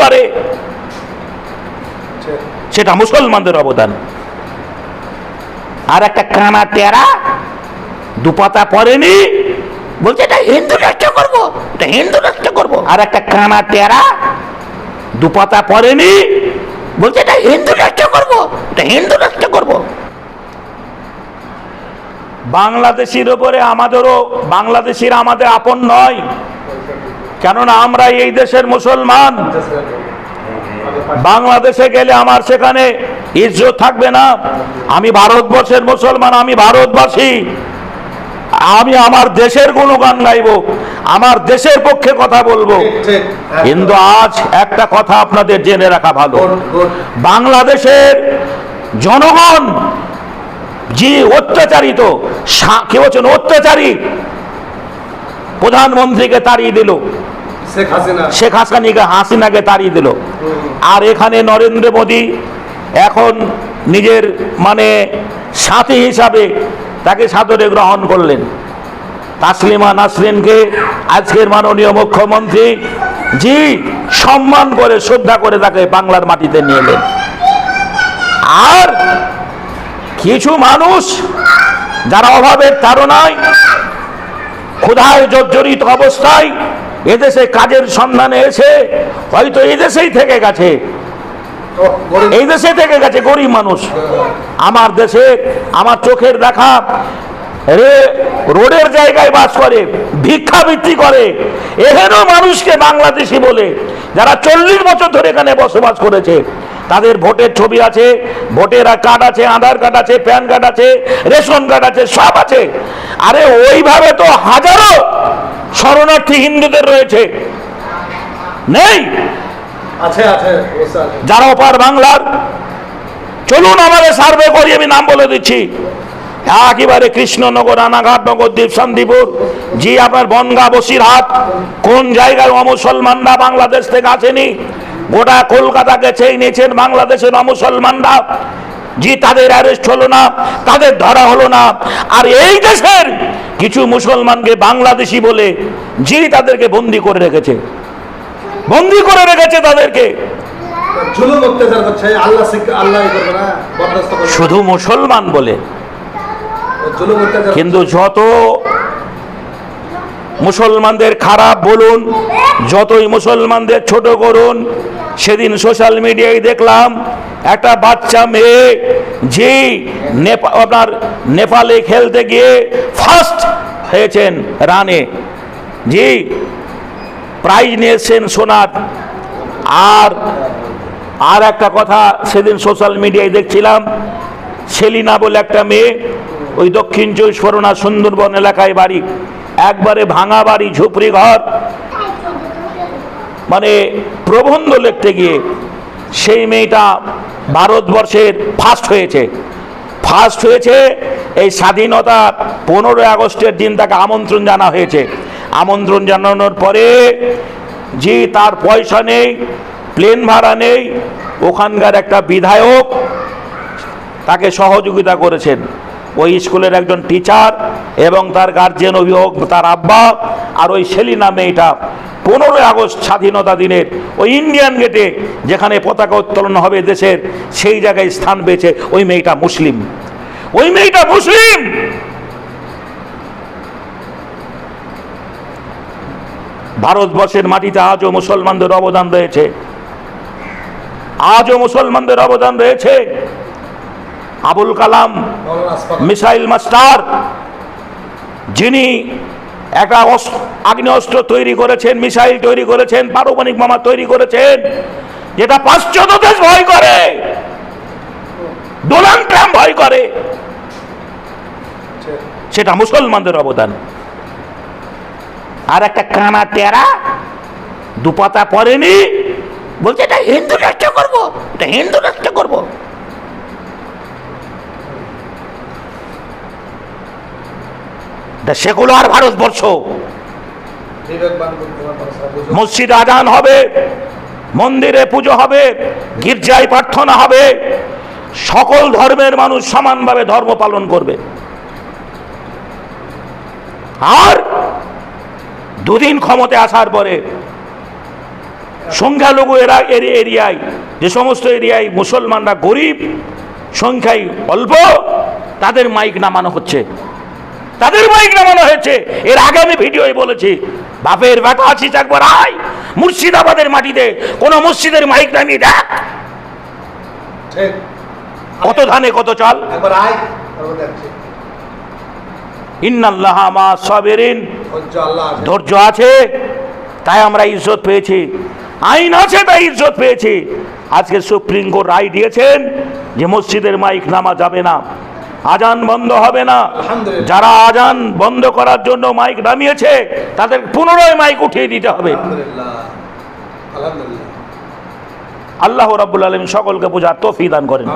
করে, সেটা মুসলমানদের অবদান। আর একটা কানা টেরা দুপাতা পড়েনি, বলছে এটা হিন্দু রাষ্ট্র করবো, এটা হিন্দু রাষ্ট্র করবো। আর একটা কানা টেরা দুপাতা পড়েনি, বলছে এটা হিন্দু রাষ্ট্র করবো, এটা হিন্দু রাষ্ট্র করবো। বাংলাদেশের উপরে বাংলাদেশিরা আমাদের আপন নয়, কেননা আমরা এই দেশের মুসলমান। বাংলাদেশে গেলে আমার সেখানে ইজ্জত থাকবে না। আমি ভারতবর্ষের মুসলমান, আমি ভারতবাসী, আমি আমার দেশের গুণগান গাইব, আমার দেশের পক্ষে কথা বলবো। কিন্তু আজ একটা কথা আপনাদের জেনে রাখা ভালো, বাংলাদেশের জনগণ যে অত্যাচারিত, কে বলছেন অত্যাচারী প্রধানমন্ত্রীকে তাড়িয়ে দিল, শেখ হাসিনাকে তাড়িয়ে দিল। আর এখানে নরেন্দ্র মোদী এখন নিজের সাথী হিসাবে তাকে সাদরে গ্রহণ করলেন। তাসলিমা নাসরিনকে আজকের মাননীয় মুখ্যমন্ত্রী জি সম্মান করে শ্রদ্ধা করে তাকে বাংলার মাটিতে নিয়ে এলেন। আর কিছু মানুষ যারা অভাবের তাড়নায় ক্ষুধায় জর্জরিত অবস্থায় এদেশে কাজের সন্ধানে এসে হয়তো এদেশেই থেকে গেছে, এই দেশে থেকে গেছে গরিব মানুষ। আমার দেশে আমার চোখের দেখা রোডের জায়গায় বাস করে, ভিক্ষাবৃত্তি করে, এখানেও মানুষকে বাংলাদেশি বলে, যারা 40 বছর ধরে এখানে বসবাস করেছে, তাদের ভোটের ছবি আছে, ভোটের কার্ড আছে, আধার কার্ড আছে, প্যান কার্ড আছে, রেশন কার্ড আছে, সব আছে। আরে ওইভাবে তো হাজারো শরণার্থী হিন্দুদের রয়েছে, নেই? যারা ওপার বাংলার, চলুন আমাদের সার্ভে করি, আমি নাম বলে দিচ্ছি। একেবারে কৃষ্ণনগর, রানাঘাট, নগরদ্বীপ, শান্তিপুর, জি আপনার বনগাঁ, বসিরহাট, কোন জায়গায় অমুসলমানরা বাংলাদেশ থেকে আসেনি? গোটা কলকাতাকে চেয়ে নিয়েছেন বাংলাদেশের অমুসলমানরা। জি তাদের অ্যারেস্ট হলো না, তাদের ধরা হলো না। আর এই দেশের কিছু মুসলমানকে বাংলাদেশি বলে জি তাদেরকে বন্দি করে রেখেছে, বন্দি করে রেখেছে তাদেরকে। শুধু মুসলমান বলে, কিন্তু যত মুসলমানদের খারাপ বলুন, যতই মুসলমানদের ছোট করুন, সেদিন সোশ্যাল মিডিয়ায় দেখলাম একটা বাচ্চা মেয়ে যে আপনার নেপালে খেলতে গিয়ে ফার্স্ট হয়েছেন রানে, জি প্রাইজ নিয়েছেন সোনার। আর একটা কথা সেদিন সোশ্যাল মিডিয়ায় দেখছিলাম, সেলিনা বলে একটা মেয়ে, ওই দক্ষিণ 24 পরগনা সুন্দরবন এলাকায় বাড়ি, একবারে ভাঙা বাড়ি, ঝুপড়ি ঘর, প্রবন্ধ লিখতে গিয়ে সেই মেয়েটা ভারতবর্ষের ফার্স্ট হয়েছে। এই স্বাধীনতা 15 আগস্টের দিন তাকে আমন্ত্রণ জানা হয়েছে। আমন্ত্রণ জানানোর পরে জি তার পয়সা নেই, প্লেন ভাড়া নেই, ওখানকার একটা বিধায়ক তাকে সহযোগিতা করেছেন, ওই স্কুলের একজন টিচার এবং তার গার্জিয়ান, অভিভাবক, তার আব্বা। আর ওই সেলিনা মেয়েটা 15 আগস্ট স্বাধীনতা দিনের ওই ইন্ডিয়ান গেটে যেখানে পতাকা উত্তোলন হবে দেশের, সেই জায়গায় স্থান পেয়েছে। ওই মেয়েটা মুসলিম, ওই মেয়েটা মুসলিম। ভারতবর্ষের মাটিতে আজও মুসলমানদের অবদান রয়েছে, আজও মুসলমানদের অবদান রয়েছে। আবুল কালাম মিসাইল মাস্টার, যিনি একটা আগ্নেয়াস্ত্র তৈরি করেছেন, মিসাইল তৈরি করেছেন, পারমাণবিক বোমা তৈরি করেছেন, যেটা পাশ্চাত্য দেশ ভয় করে, ডোনাল্ড ট্রাম্প ভয় করে, সেটা মুসলমানদের অবদান। আর একটা কানা টেরা দুপাতা পড়েনি, বলছে এটা হিন্দু রাষ্ট্র করবো, এটা হিন্দু রাষ্ট্র করবো। সেকুলার ভারতবর্ষ, মসজিদ আজান হবে, মন্দিরে পুজো হবে, গির্জায় প্রার্থনা হবে, সকল ধর্মের মানুষ সমানভাবে ধর্ম পালন করবে। আর দুদিন ক্ষমতায় আসার পরে সংখ্যালঘু এরিয়ায়, যে সমস্ত এরিয়ায় মুসলমানরা গরিব, সংখ্যায় অল্প, তাদের মাইক নামানো হচ্ছে, তাদের মাইক নামানো হয়েছে। এর আগে আমি ভিডিওয় বলেছি, বাপের বেটা আছিস একবার আয় মুর্শিদাবাদের মাটিতে কোন মসজিদের মাইক নামিয়ে দেখ, কত ধানে কত চাল। ইন্নাল্লাহা মা সাবিরিন, ধৈর্য আছে তাই আমরা ইজ্জত পেয়েছি, আইন আছে তাই ইজ্জত পেয়েছি। আজকে সুপ্রিম কোর্ট রায় দিয়েছেন যে মসজিদের মাইক নামা যাবে না, আজান বন্ধ হবে না। যারা আজান বন্ধ করার জন্য মাইক নামিয়েছে তাদের পুনরায় মাইক উঠিয়ে দিতে হবে। আল্লাহ রাব্বুল আলামিন সকলকে বোঝার তৌফিক দান করেন।